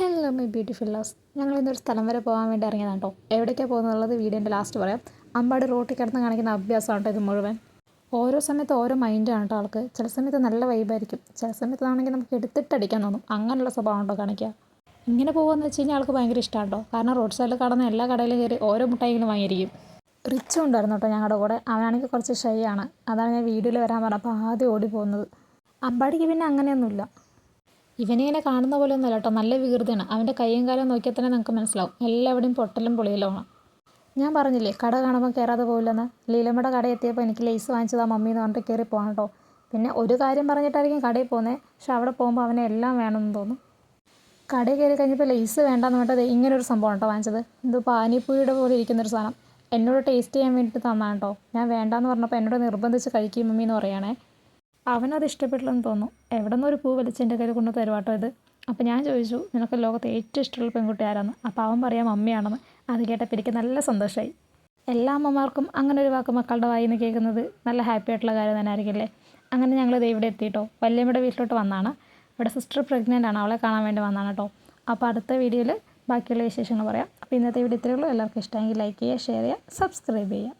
Hello my beautiful loves. ഞങ്ങൾ ഇന്നൊരു സ്ഥലം വരെ പോകാൻ വേണ്ടി ഇറങ്ങിയതാണ് കേട്ടോ. എവിടേക്കാണ് പോകുന്നുള്ളത് വീഡിയോൻ്റെ ലാസ്റ്റ് പറയാം. അമ്പാടി റോട്ടിൽ കിടന്ന് കാണിക്കുന്ന അഭ്യാസമാണ് കേട്ടോ ഇത് മുഴുവൻ. ഓരോ സമയത്ത് ഓരോ മൈൻഡാണ് കേട്ടോ ആൾക്ക്. ചില സമയത്ത് നല്ല വൈബായിരിക്കും, ചില സമയത്താണെങ്കിൽ നമുക്ക് എടുത്തിട്ടടിക്കാൻ തോന്നും. അങ്ങനെയുള്ള സ്വഭാവം കേട്ടോ കാണിക്കുക. ഇങ്ങനെ പോകുകയെന്ന് വെച്ച് കഴിഞ്ഞാൽ ആൾക്ക് ഭയങ്കര ഇഷ്ടമാണ് കേട്ടോ. കാരണം റോഡ് സൈഡിൽ കടന്ന് എല്ലാ കടയിലും കയറി ഓരോ മുട്ടായികളും വാങ്ങിയിരിക്കും. റിച്ചും ഉണ്ടായിരുന്നു കേട്ടോ ഞങ്ങളുടെ കൂടെ. അവനാണെങ്കിൽ കുറച്ച് ഷൈ ആണ്. അതാണ് ഞാൻ വീഡിയോയിൽ വരാൻ പറഞ്ഞപ്പോൾ ആദ്യം ഓടി പോകുന്നത്. അമ്പാടിക്ക് പിന്നെ അങ്ങനെയൊന്നുമില്ല. ഇവനിങ്ങനെ കാണുന്ന പോലെ ഒന്നുമല്ല കേട്ടോ, നല്ല വികൃതിയാണ്. അവൻ്റെ കയ്യും കാലം നോക്കിയാൽ തന്നെ നമുക്ക് മനസ്സിലാവും എല്ലാവിടെയും പൊട്ടലും പൊളിയലുമാണ്. ഞാൻ പറഞ്ഞില്ലേ കട കാണുമ്പോൾ കയറാതെ പോകില്ലെന്ന്. ലീലമ്മയുടെ കട എത്തിയപ്പോൾ എനിക്ക് ലേസ് വാങ്ങിച്ചതാ മമ്മി എന്ന് പറഞ്ഞിട്ട് കയറി പോകാം കേട്ടോ. പിന്നെ ഒരു കാര്യം പറഞ്ഞിട്ടായിരിക്കും കടയിൽ പോകുന്നത്, പക്ഷെ അവിടെ പോകുമ്പോൾ അവനെ എല്ലാം വേണമെന്ന് തോന്നും. കടയിൽ കയറി കഴിഞ്ഞപ്പോൾ ലേസ് വേണ്ടെന്ന് പറഞ്ഞിട്ട് ഇങ്ങനൊരു സംഭവം കേട്ടോ വാങ്ങിച്ചത്. ഇത് പാനിപ്പൂരിയുടെ പോലെ ഇരിക്കുന്നൊരു സാധനം. എന്നോട് ടേസ്റ്റ് ചെയ്യാൻ വേണ്ടിയിട്ട് തന്നാണ് കേട്ടോ. ഞാൻ വേണ്ടാന്ന് പറഞ്ഞപ്പോൾ എന്നോട് നിർബന്ധിച്ച് കഴിക്കും മമ്മി എന്ന് പറയുകയാണേ. അവനത് ഇഷ്ടപ്പെട്ടില്ലെന്ന് തോന്നുന്നു. എവിടെ നിന്നൊരു പൂ വലിച്ച് എൻ്റെ കയ്യിൽ കൊണ്ട് തരുവാട്ടോ ഇത്. അപ്പോൾ ഞാൻ ചോദിച്ചു, നിനക്ക് ലോകത്ത് ഏറ്റവും ഇഷ്ടമുള്ള പെൺകുട്ടി ആരാന്ന്? അപ്പോൾ അവൻ പറയാം മമ്മിയാണെന്ന്. അത് കേട്ടപ്പോൾ എനിക്ക് നല്ല സന്തോഷമായി. എല്ലാ അമ്മമാർക്കും അങ്ങനെ ഒരു വാക്ക് മക്കളുടെ വായിൽ നിന്ന് കേൾക്കുന്നത് നല്ല ഹാപ്പി ആയിട്ടുള്ള കാര്യം തന്നെ ആയിരിക്കില്ലേ. അങ്ങനെ ഞങ്ങൾ ഇവിടെ എത്തിയിട്ടോ. വല്യമ്മയുടെ വീട്ടിലോട്ട് വന്നാണ്. ഇവിടെ സിസ്റ്റർ പ്രഗ്നൻ്റ് ആണ്, അവളെ കാണാൻ വേണ്ടി വന്നാണ് കേട്ടോ. അപ്പോൾ അടുത്ത വീഡിയോയിൽ ബാക്കിയുള്ള വിശേഷങ്ങൾ പറയാം. അപ്പോൾ ഇന്നത്തെ വീഡിയോ ഇത്രയേ ഉള്ളൂ. എല്ലാവർക്കും ഇഷ്ടമെങ്കിൽ ലൈക്ക് ചെയ്യുക, ഷെയർ ചെയ്യുക, സബ്സ്ക്രൈബ് ചെയ്യുക.